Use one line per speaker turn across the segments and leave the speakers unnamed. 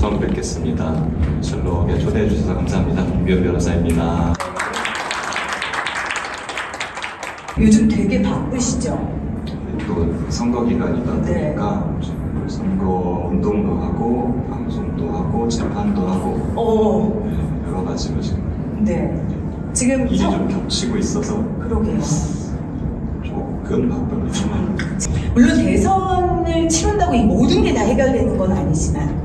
처음 뵙겠습니다. 셜록에 초대해 주셔서 감사합니다. 김규현 변호사입니다.
요즘 되게 바쁘시죠?
또 선거 기간이다
네.
보니까 선거 운동도 하고 방송도 하고 재판도 하고 여러 가지로 지금
네. 지금
일이 좀 겹치고 있어서
그러게요.
조금 바쁩니다.
물론 대선을 치른다고 이 모든 게 다 해결되는 건 아니지만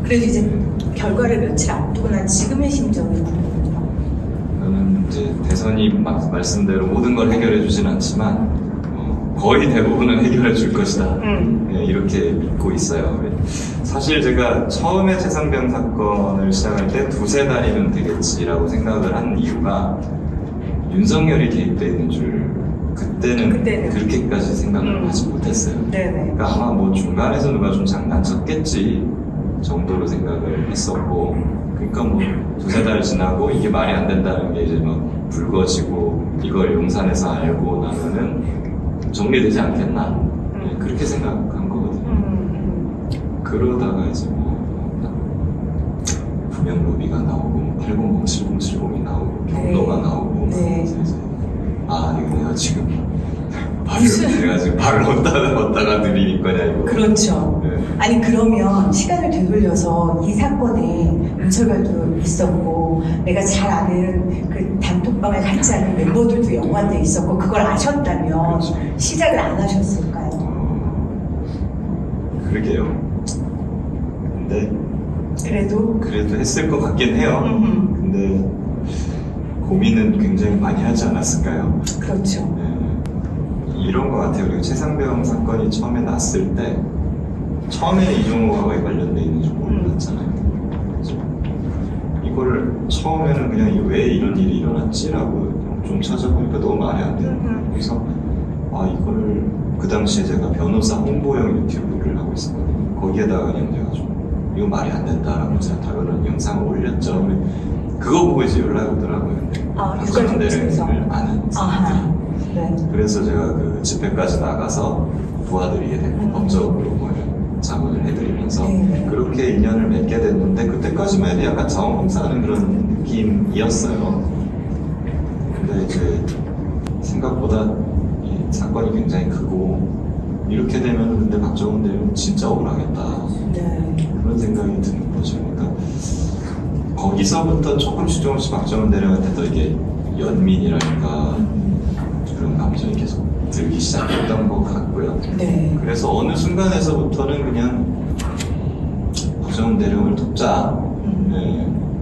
그래도 이제 결과를 며칠 앞두고 난 지금의 심정이
저는 이제 대선이 말씀대로 모든 걸 해결해 주진 않지만 거의 대부분은 해결해 줄 것이다. 네, 이렇게 믿고 있어요. 사실 제가 처음에 최상병 사건을 시작할 때 두세 달이면 되겠지라고 생각을 한 이유가 윤석열이 개입되어 있는 줄 그때는 그렇게까지 생각을 하지 못했어요.
네네.
그러니까 아마 뭐 중간에서 누가 좀 장난쳤겠지 정도로 생각을 했었고, 그러니까 뭐 두세 달 지나고 이게 말이 안 된다는 게 이제 막 불거지고 이걸 용산에서 알고 나면은 정리되지 않겠나, 네, 그렇게 생각한 거거든요. 그러다가 이제 뭐 구명로비가 나오고 800, 7070이 나오고 경로가 나오고 그래서 이제 이거 내가 지금 내가 지금 발을 얻다가 들이닐 거냐 이거.
그렇죠.
네.
아니 그러면 시간을 되돌려서 이 사건에 윤석열도 있었고 내가 잘 아는 그 단톡방을 같이 하는 멤버들도 연관돼 있었고 그걸 아셨다면
그렇죠.
시작을 안 하셨을까요?
그러게요. 근데 그래도 했을 것 같긴 해요. 근데 고민은 굉장히 많이 하지 않았을까요?
그렇죠.
네. 이런 것 같아요. 그리고 최상병 사건이 처음에 났을 때 처음에는 이종호가 왜 관련돼 있는지 몰랐잖아요. 그래서 이거를 처음에는 그냥 왜 이런 일이 일어났지라고 좀 찾아보니까 너무 말이 안 되는 거예요. 그래서 이거를 그 당시에 제가 변호사 홍보용 유튜브를 하고 있었거든요. 거기에다가 그냥 제가 좀 이거 말이 안 된다라고 제가 다루는 영상을 올렸죠. 그거 보고 이제 연락이 오더라고요. 박정대를 아는 사람들이.
네.
그래서 제가 그 집회까지 나가서 도와드리게 됐고 법적으로 뭐 자문을 해드리면서 그렇게 인연을 맺게 됐는데 그때까지만 해도 약간 자원봉사하는 그런 느낌이었어요. 근데 이제 생각보다 이 사건이 굉장히 크고 이렇게 되면 근데 박정훈 대령은 진짜 억울하겠다. 그런 생각이 드는 거죠. 그러니까 거기서부터 조금씩 박정훈 대령한테 더 이게 연민이랄까 그런 감정이 계속 들기 시작했던 것 같고요.
네.
그래서 어느 순간에서부터는 그냥 박정훈 대령을 돕자,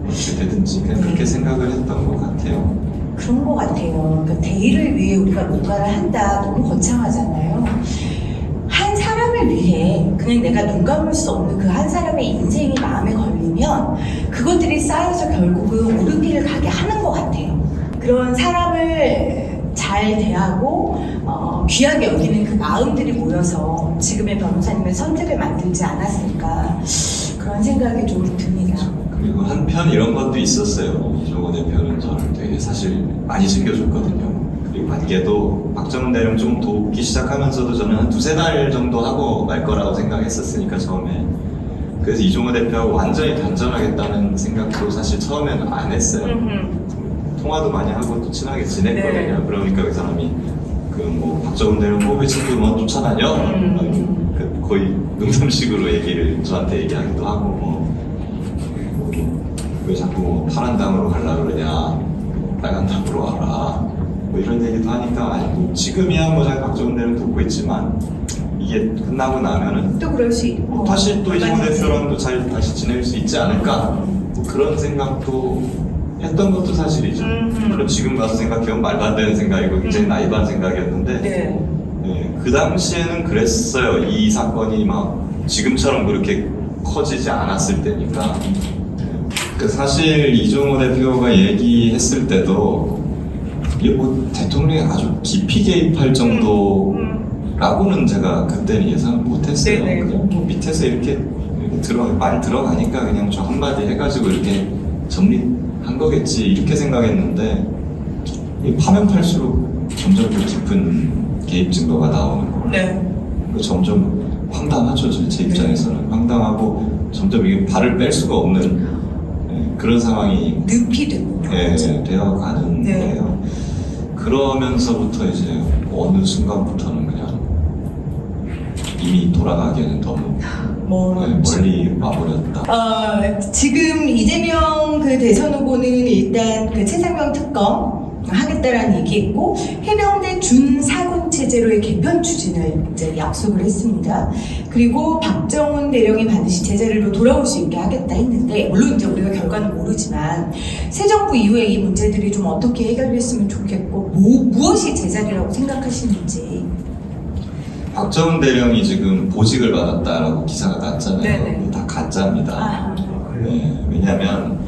어떻게 되든지 그냥 그렇게 생각을 했던 것 같아요.
그런 것 같아요. 그러니까 대의를 위해 우리가 뭔가를 한다 너무 거창하잖아요. 한 사람을 위해 그냥 내가 눈 감을 수 없는 그 한 사람의 인생이 마음에 걸리면 그것들이 쌓여서 결국은 오르기를 가게 하는 것 같아요. 그런 사람을 잘 대하고 귀하게 여기는 그 마음들이 모여서 지금의 변호사님의 선택을 만들지 않았을까 그런 생각이 좀 듭니다.
그리고 한편 이런 것도 있었어요. 이종호 대표는 저를 되게 사실 많이 챙겨줬거든요. 그리고 관계도 박정훈 대령 좀 돕기 시작하면서도 저는 한 두세 달 정도 하고 말 거라고 생각했었으니까 처음에. 그래서 이종호 대표하고 완전히 단절하겠다는 생각도 사실 처음에는 안 했어요. 통화도 많이 하고 또 친하게 지냈거든요. 그러니까 그 사람이 뭐 박정훈 대령 왜 자꾸 뭐 쫓아다녀? 거의 농담식으로 얘기를 저한테 얘기하기도 하고 왜 자꾸 파란 당으로 가려고 그러냐, 빨간 당으로 와라, 뭐 이런 얘기도 하니까 뭐 지금이야 뭐 잘 박정훈 대령 돕고 있지만 이게 끝나고 나면은
또 그럴 수 있고
다시 또 이종호 대표랑도 잘 다시 지낼 수 있지 않을까, 뭐 그런 생각도 했던 것도 사실이죠. 물론 지금 가서 생각해보면 말도 안 되는 생각이고 굉장히 나이브한 생각이었는데 그 당시에는 그랬어요. 이 사건이 막 지금처럼 그렇게 커지지 않았을 때니까. 사실 이종호 대표가 얘기했을 때도 이게 뭐 대통령이 아주 깊이 개입할 정도라고는 제가 그때는 예상을 못했어요. 그냥 또 밑에서 이렇게 말 들어가니까 그냥 저 한마디 해가지고 이렇게 정리한 거겠지 이렇게 생각했는데 파면 팔수록 점점 더 깊은 개입 증거가 나오는 거예요. 점점 황당하죠. 제 입장에서는 황당하고 점점 이게 발을 뺄 수가 없는 그런 상황이
늪이 되고
되어가는
네.
거예요. 그러면서부터 이제 어느 순간부터는 그냥 이미 돌아가기에는 너무 멀리 와버렸다.
지금 이재명 그 대선 후보는 일단 그 최상병 특검 하겠다라는 얘기했고 해병대 준사군 체제로의 개편 추진을 이제 약속을 했습니다. 그리고 박정훈 대령이 반드시 제자리로 돌아올 수 있게 하겠다 했는데 물론 이제 우리가 결과는 모르지만 새 정부 이후에 이 문제들이 좀 어떻게 해결됐으면 좋겠고 무엇이 제자리라고 생각하시는지.
박정훈 대령이 지금 보직을 받았다라고 기사가 났잖아요.
네네.
다 가짜입니다.
아.
왜냐하면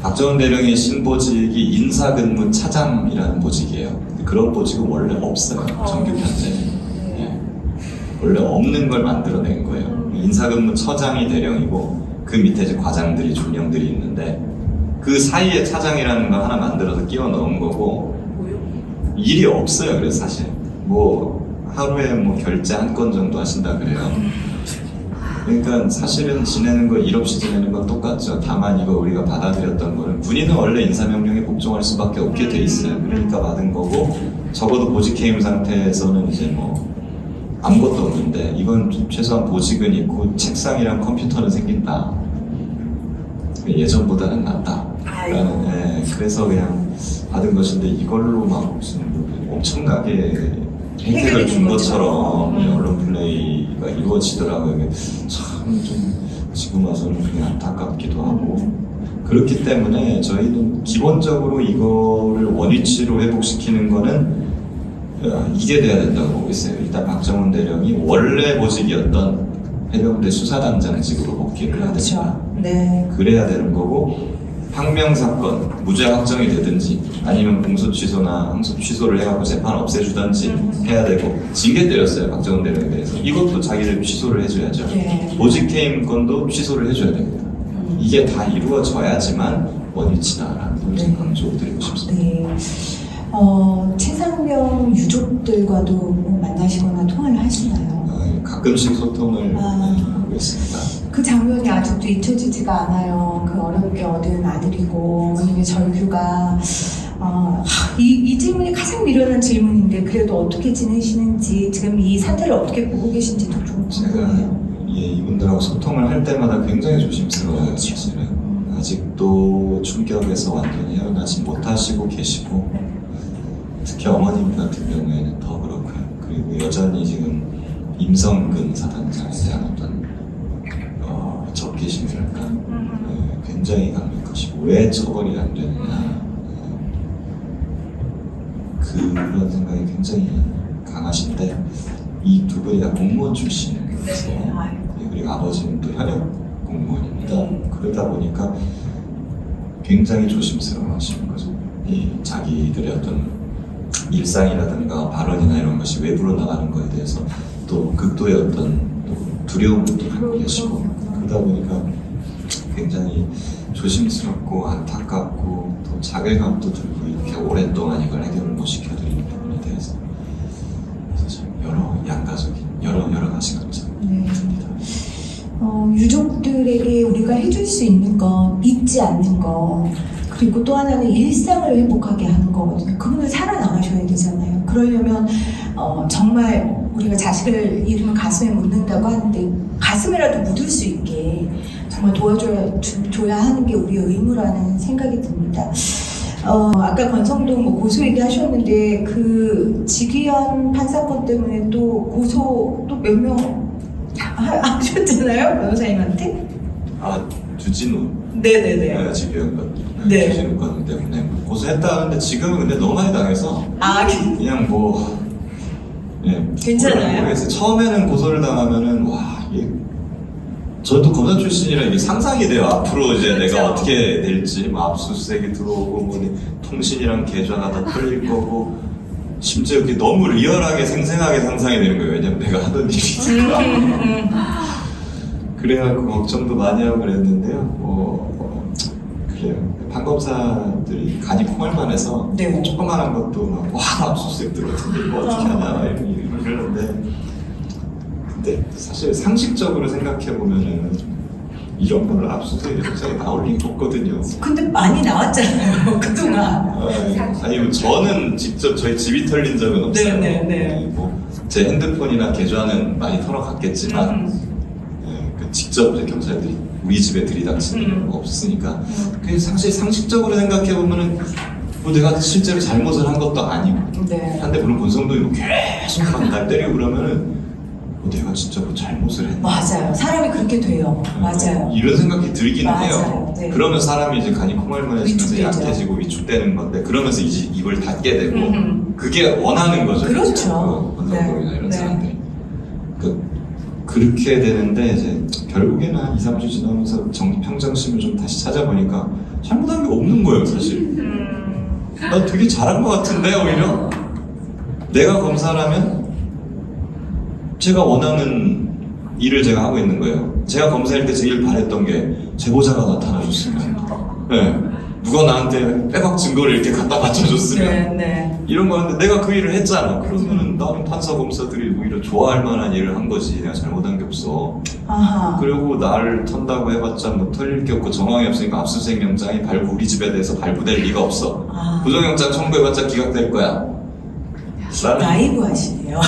박정훈 대령의 신보직이 인사근무 차장이라는 보직이에요. 그런 보직은 원래 없어요. 정규 편제는. 원래 없는 걸 만들어낸 거예요. 인사근무 처장이 대령이고 그 밑에 이제 과장들이 존령들이 있는데 그 사이에 차장이라는 거 하나 만들어서 끼워 넣은 거고 일이 없어요. 그래서 사실 뭐 하루에 뭐 결제 한 건 정도 하신다 그래요. 그러니까 사실은 지내는 거 일 없이 지내는 건 똑같죠. 다만 이거 우리가 받아들였던 거는 군인은 원래 인사명령에 복종할 수밖에 없게 돼 있어요. 그러니까 받은 거고 적어도 보직 해임 상태에서는 이제 뭐 아무것도 없는데 이건 최소한 보직은 있고 책상이랑 컴퓨터는 생긴다. 예전보다는 낫다. 그래서 그냥 받은 것인데 이걸로 막 무슨 엄청나게 혜택을 준 것처럼 언론 플레이가 이루어지더라고요. 참 좀 지금 와서는 그냥 안타깝기도 하고 그렇기 때문에 저희는 기본적으로 이거를 원위치로 회복시키는 거는 이게 돼야 된다고 보고 있어요. 일단 박정훈 대령이 원래 보직이었던 해병대 수사단장직으로 복귀를 해야 됩니다.
네. 그래야
되는 거고 항명 사건 무죄 확정이 되든지 아니면 공소 취소나 항소 취소를 해갖고 재판 없애주든지 해야 되고 징계 때렸어요. 박정훈 대령에 대해서 이것도 자기들 취소를 해줘야죠.
네.
보직 해임 건도 취소를 해줘야 됩니다. 이게 다 이루어져야지만 원위치다라는 걸 좀 강조드리고 싶습니다.
네. 최상병 유족들과도 뭐 만나시거나 통화를 하시나요?
가끔씩 소통을 하고 있습니다.
그 장면이 아직도 잊혀지지가 않아요. 그 어렵게 얻은 아들이고 어머님의 절규가 이 질문이 가장 미련한 질문인데 그래도 어떻게 지내시는지 지금 이 사태를 어떻게 보고 계신지도 좀 궁금해요.
이분들하고 소통을 할 때마다 굉장히 조심스러워요. 사실은 아직도 충격에서 완전히 헤어나지 못하시고 계시고 특히 어머님 같은 경우에는 더 그렇고요. 그리고 여전히 지금 임성근 사단장에 대한 어떤 적개심이랄까 굉장히 강력하시고 왜 처벌이 안 되느냐 그런 생각이 굉장히 강하신데 이 두 분이 다 공무원 출신이세요. 그리고 아버지는 또 현역 공무원입니다. 그러다 보니까 굉장히 조심스러워하시는 거죠. 이 자기들의 어떤 일상이라든가 발언이나 이런 것이 외부로 나가는 거에 대해서 또 극도의 어떤 두려움도 갖고 계시고 그러다 보니까 굉장히 조심스럽고 안타깝고 또 자괴감도 들고 이렇게 오랫동안 이걸 해결을 못 시켜드리는 부분에 대해서 그래서 참 여러 양가적인 여러 가지 감정이 듭니다.
유족들에게 우리가 해줄 수 있는 건 잊지 않는 거 그리고 또 하나는 일상을 회복하게 하는 거거든요. 그분을 살아나가셔야 되잖아요. 그러려면 정말 우리가 자식을 잃으면 가슴에 묻는다고 하는데 가슴에라도 묻을 수 있게 정말 도와줘야 하는 게 우리의 의무라는 생각이 듭니다. 아까 권성동 뭐 고소 얘기하셨는데 그 지귀현 판사건 때문에 또 고소 또 몇 명 하셨잖아요 변호사님한테?
주진우
네네네.
지귀현 건
네.
주진우 건 때문에 고소했다는데 지금은 근데 너무 많이 당해서 그냥 뭐
괜찮아요?
모르겠어요. 처음에는 고소를 당하면은 저도 검사 출신이라 이게 상상이 돼요. 앞으로 이제
그렇죠.
내가 어떻게 될지 뭐 압수수색이 들어오고 뭐 통신이랑 계좌가 다 털릴 거고 심지어 그게 너무 리얼하게 생생하게 상상이 되는 거예요. 왜냐면 내가 하던 일이니까. 그래갖고 걱정도 많이 하고 그랬는데요. 그래요. 판검사들이 간이 콩알만해서 조그만한 것도 막 압수수색 들어왔는데 이거 어떻게 하냐 이러는데 근데 사실 상식적으로 생각해 보면은 이런 걸로 압수수색 영장이 나올 리가 없거든요.
근데 많이 나왔잖아요 그동안.
아니 뭐 저는 직접 저희 집이 털린 적은 없어요.
네.
제 핸드폰이나 계좌는 많이 털어갔겠지만 그 직접 이제 경찰들이 우리 집에 들이닥치는 건 없으니까 그게 사실 상식적으로 생각해 보면은 뭐 내가 실제로 잘못을 한 것도 아니고
네.
한데 물론 권성동이 뭐 계속 막 날 때리고 그러면은 뭐 내가 진짜 뭐 잘못을 했나
맞아요. 사람이 그렇게 돼요. 맞아요.
이런 생각이 들기는
맞아요.
해요.
네.
그러면 사람이 이제 간이 콩알만해지면서
위축되죠.
약해지고 위축되는 건데 그러면서 이제 입을 닫게 되고 그게 원하는 거죠.
그렇죠.
권성동이나
네.
이런
네.
사람들이 그렇게 되는데 이제 결국에는 한 2, 3주 지나면서 평정심을 좀 다시 찾아보니까 잘못한 게 없는 거예요 사실. 나 되게 잘한 것 같은데 오히려 내가 검사라면 제가 원하는 일을 제가 하고 있는 거예요. 제가 검사일 때 제일 바랬던 게 제보자가 나타나줬으면, 네. 누가 나한테 빼박 증거를 이렇게 갖다 받쳐줬으면
네.
이런 거였는데 내가 그 일을 했잖아. 그러면은 나는 판사 검사들이 오히려 좋아할 만한 일을 한 거지. 내가 잘못한 게 없어.
아하.
그리고 나를 턴다고 해봤자 뭐 털릴 게 없고 정황이 없으니까 압수수색 영장이 우리 집에 대해서 발부될 리가 없어.
아.
부정영장 청구해봤자 기각될 거야. 나는
나이브 하시네요.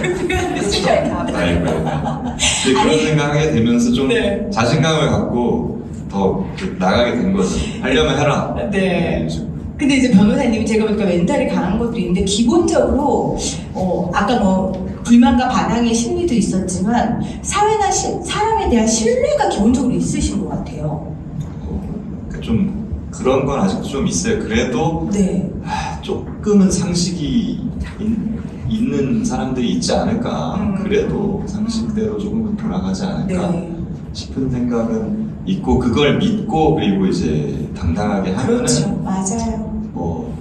그 표현을 쓰셔야 돼요.
근데 그런 생각하게 되면서 좀
네.
자신감을 갖고 더 나가게 된 거죠. 하려면 해라.
네. 근데 이제 변호사님이 제가 보니까 멘탈이 강한 것도 있는데 기본적으로 아까 뭐 불만과 반항의 심리도 있었지만 사회나 사람에 대한 신뢰가 기본적으로 있으신 것 같아요.
좀 그런 건 아직도 좀 있어요. 그래도
네.
조금은 상식이 있는 사람들이 있지 않을까. 그래도 상식대로 조금은 돌아가지 않을까
네.
싶은 생각은 있고 그걸 믿고 그리고 이제 당당하게 하면은
그렇죠. 맞아요.
뭐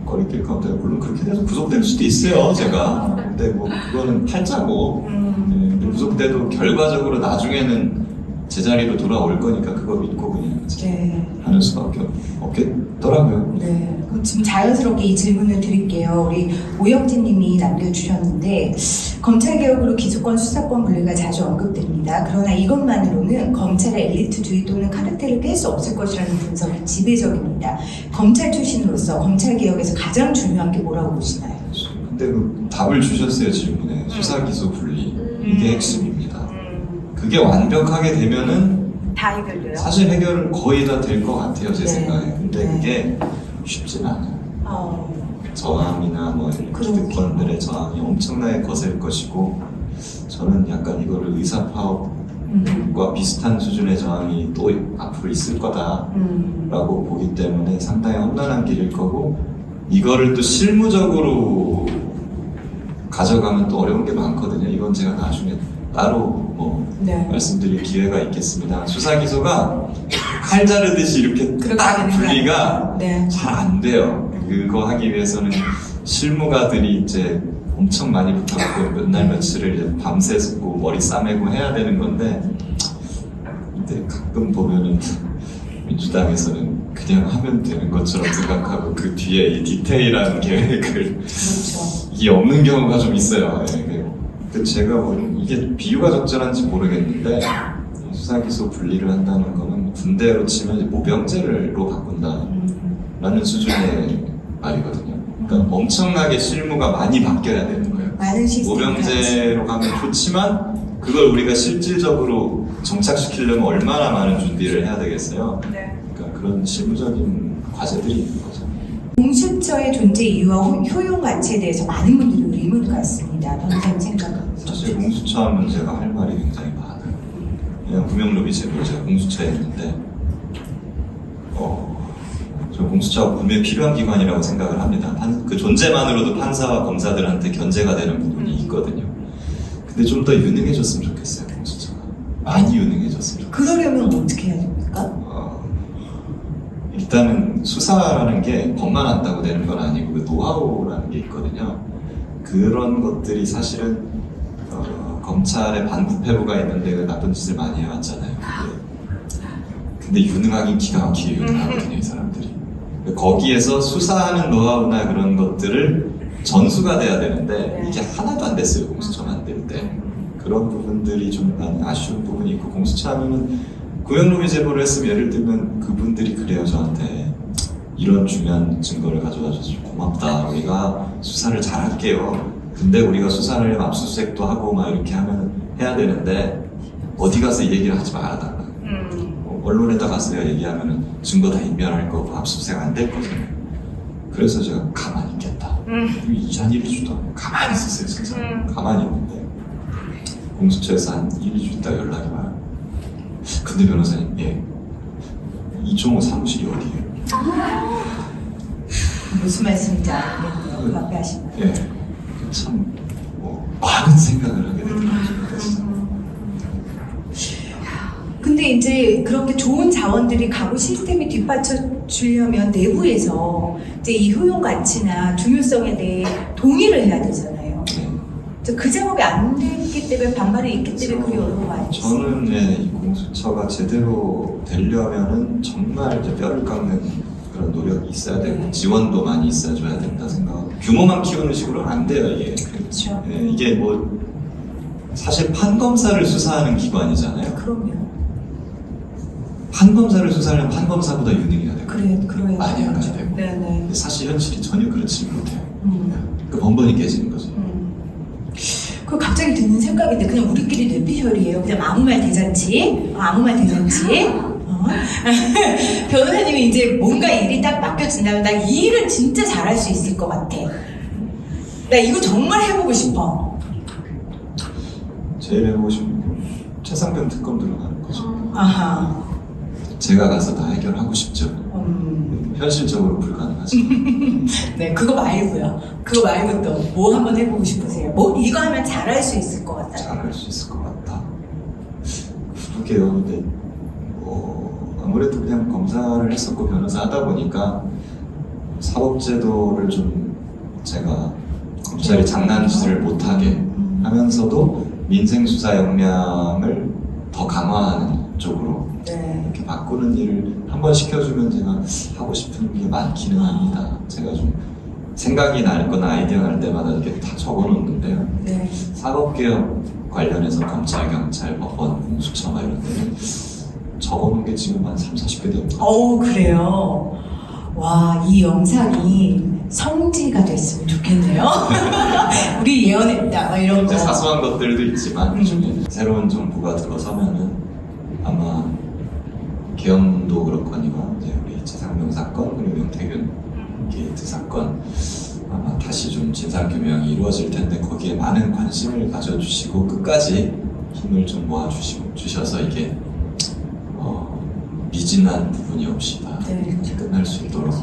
거리낄 가운데 물론 그렇게 돼서 구속될 수도 있어요 제가. 근데 뭐 그거는 팔자고 근데 구속돼도 결과적으로 나중에는 제자리로 돌아올 거니까 그거 믿고 그냥
네.
하는 수밖에 없겠더라고요.
네. 그럼 지금 자연스럽게 이 질문을 드릴게요. 우리 오영진 님이 남겨주셨는데 검찰개혁으로 기소권, 수사권 분리가 자주 언급됩니다. 그러나 이것만으로는 검찰의 엘리트주의 또는 카르텔을 깰 수 없을 것이라는 분석이 지배적입니다. 검찰 출신으로서 검찰개혁에서 가장 중요한 게 뭐라고 보시나요?
근데 그 답을 주셨어요 질문에. 수사, 기소, 분리 이게 핵심입니다. 그게 완벽하게 되면은
다 해결돼요?
사실 해결은 거의 다 될 것 같아요 제
네.
생각에. 근데
네.
그게 쉽진 않아요. 저항이나 뭐
그러게요.
기득권들의 저항이 엄청나게 거셀 것이고 저는 약간 이거를 의사 파업과 비슷한 수준의 저항이 또 앞으로 있을 거다라고 보기 때문에 상당히 험난한 길일 거고 이거를 또 실무적으로 가져가면 또 어려운 게 많거든요. 이건 제가 나중에 따로 뭐
네.
말씀드릴 기회가 있겠습니다. 수사 기소가 칼 자르듯이 이렇게 딱 분리가
네.
잘 안 돼요. 그거 하기 위해서는 실무가들이 이제 엄청 많이 붙었고 몇 날 며칠을 이제 밤새고 머리 싸매고 해야 되는 건데 근데 가끔 보면은 민주당에서는 그냥 하면 되는 것처럼 생각하고 그 뒤에 이 디테일한 계획을
그렇죠.
이게 없는 경우가 좀 있어요. 그 제가 뭐 이게 비유가 적절한지 모르겠는데 수사기소 분리를 한다는 거는 군대로 치면 이제 모병제로 바꾼다라는 수준의 말이거든요. 그러니까 엄청나게 실무가 많이 바뀌어야 되는 거예요.
많은 시스템이
모병제로 가면 좋지만 그걸 우리가 실질적으로 정착시키려면 얼마나 많은 준비를 해야 되겠어요.
네.
그러니까 그런 실무적인 과제들이 있는 거죠.
공수처의 존재 이유와 효용 가치에 대해서 많은 분들이 의문을 갖습니다. 변호사님 생각은
사실 공수처 하면 제가 할 말이 굉장히 많아요. 그냥 구명로비 제도 제가 공수처에 있는데 저 공수처가 분명히 필요한 기관이라고 생각을 합니다. 그 존재만으로도 판사와 검사들한테 견제가 되는 부분이 있거든요. 근데 좀 더 유능해졌으면 좋겠어요, 공수처가. 많이 유능해졌으면 좋겠어요.
그러려면 어떻게 해야 됩니까?
일단은 수사라는 게 법만 안다고 되는 건 아니고 그 노하우라는 게 있거든요. 그런 것들이 사실은 검찰에 반부패부가 있는데 그 나쁜 짓을 많이 해왔잖아요. 근데 유능하긴 기가 막히게 유능하거든요, 이 사람들이. 거기에서 수사하는 노하우나 그런 것들을 전수가 돼야 되는데
네.
이게 하나도 안 됐어요. 공수처 만들 때. 그런 부분들이 좀 많이 아쉬운 부분이 있고, 공수처 하면은 구형로비 제보를 했으면 예를 들면 그분들이 그래요, 저한테 이런 중요한 증거를 가져다 줘서 고맙다, 우리가 수사를 잘할게요. 근데 우리가 수사를 압수수색도 하고 막 이렇게 하면 해야 되는데 어디 가서 이 얘기를 하지 말아달라. 언론에다 가서 내가 얘기하면은 증거 다 인멸할 거고 압수수색 안 될 거잖아요. 그래서 제가 가만히 있겠다. 이한 1, 2주도 아니고 가만히 있었어요, 진짜. 가만히 있는데 공수처에서 한 1, 2주 있다 연락이 와요. 근데 변호사님, 예, 이종호 사무실이 어디예요?
무슨 말씀인지 알겠네요. 그 앞에 하신 말.
예, 참 많은 생각을 하게 되더라고요. 그래서.
근데 이제 그렇게 좋은 자원들이 가고 시스템이 뒷받쳐 주려면 내부에서 이제 이 효용 가치나 중요성에 대해 동의를 해야 되잖아요.
네.
그 작업이 안 됐기 때문에 반발이 있기 때문에 그게 어려운 거 아니겠어요?
저는 이 공수처가 제대로 되려면은 정말 이제 뼈를 깎는 그런 노력이 있어야 되고 지원도 많이 있어줘야 된다 생각하고, 규모만 키우는 식으로는 안 돼요, 이게.
그렇죠.
이게 뭐 사실 판검사를 수사하는 기관이잖아요.
그럼요.
판검사를 수사하려면 판검사보다 유능해야 되고
그래야
많이 알아야
되죠.
되고.
네네.
근데 사실 현실이 전혀 그렇지 못해요. 그 번번이 깨지는 거죠.
그 갑자기 드는 생각인데 그냥 우리끼리 뇌피셜이에요. 그냥 아무 말 대잔치, 아무 말 대잔치. 변호사님이 이제 뭔가 일이 딱 맡겨진다면 나 이 일은 진짜 잘할 수 있을 것 같아. 나 이거 정말 해보고 싶어.
제일 해보고 싶은 건 최상병 특검 들어가는 거죠.
아하.
제가 가서 다 해결하고 싶죠. 현실적으로 불가능하죠.
네, 그거 말고요. 그거 말고 또 뭐 한번 해보고 싶으세요? 뭐 이거 하면 잘할 수 있을 것 같다.
잘할 수 있을 것 같다. 그러게요. 근데 아무래도 그냥 검사를 했었고 변호사 하다 보니까 사법제도를 좀 제가 검찰이 장난짓을 못하게 하면서도 민생수사 역량을 더 강화하는 쪽으로
네.
이렇게 바꾸는 일을 한번 시켜주면 제가 하고 싶은 게 많기는 합니다. 제가 좀 생각이 날 거나 아이디어 날 때마다 이렇게 다 적어놓는데요.
네.
사법개혁 관련해서 검찰, 경찰, 법원, 공수처 막 이런 데는 적어놓은 게 지금 한 3, 40개 됩니다.
그래요. 와, 이 영상이 성지가 됐으면 좋겠네요. 우리 예언했다, 막 이런 거.
이제 사소한 것들도 있지만 중에 새로운 정부가 들어서면은 아마 계엄도 그렇거니와 이제 우리 최상병 사건 그리고 명태균 게이트 사건 아마 다시 좀 진상규명이 이루어질 텐데 거기에 많은 관심을 가져주시고 끝까지 힘을 좀 모아주셔서 이게 미진한 부분이 없이 다
네.
끝날 수 있도록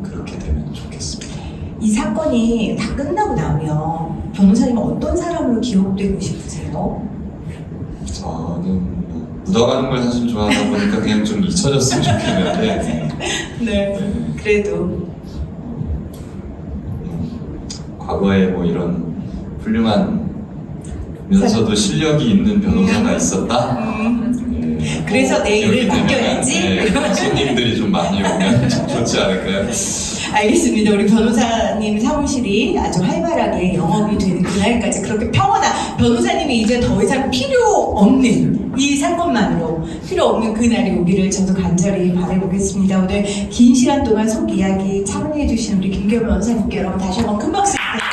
그렇게 되면 좋겠습니다.
이 사건이 다 끝나고 나면 변호사님은 어떤 사람으로 기억되고 싶으세요?
저는 묻어가는 걸 사실 좋아하다 보니까 그냥 좀 잊혀졌으면 좋겠는데
네. 그래도
과거에 뭐 이런 훌륭하면서도 실력이 있는 변호사가 있었다?
그래서 내 일을
여기
맡겨야지?
되면, 손님들이 좀 많이 오면 좀 좋지 않을까요?
알겠습니다. 우리 변호사님 사무실이 아주 활발하게 영업이 되는 그날까지 그렇게 평온한, 변호사님이 이제 더 이상 필요 없는, 이 사건만으로 필요 없는 그날이 오기를 저도 간절히 바라보겠습니다. 오늘 긴 시간 동안 속 이야기 참여해주신 우리 김기현 변호사님께 여러분 다시 한번 큰 박수 부탁드립니다.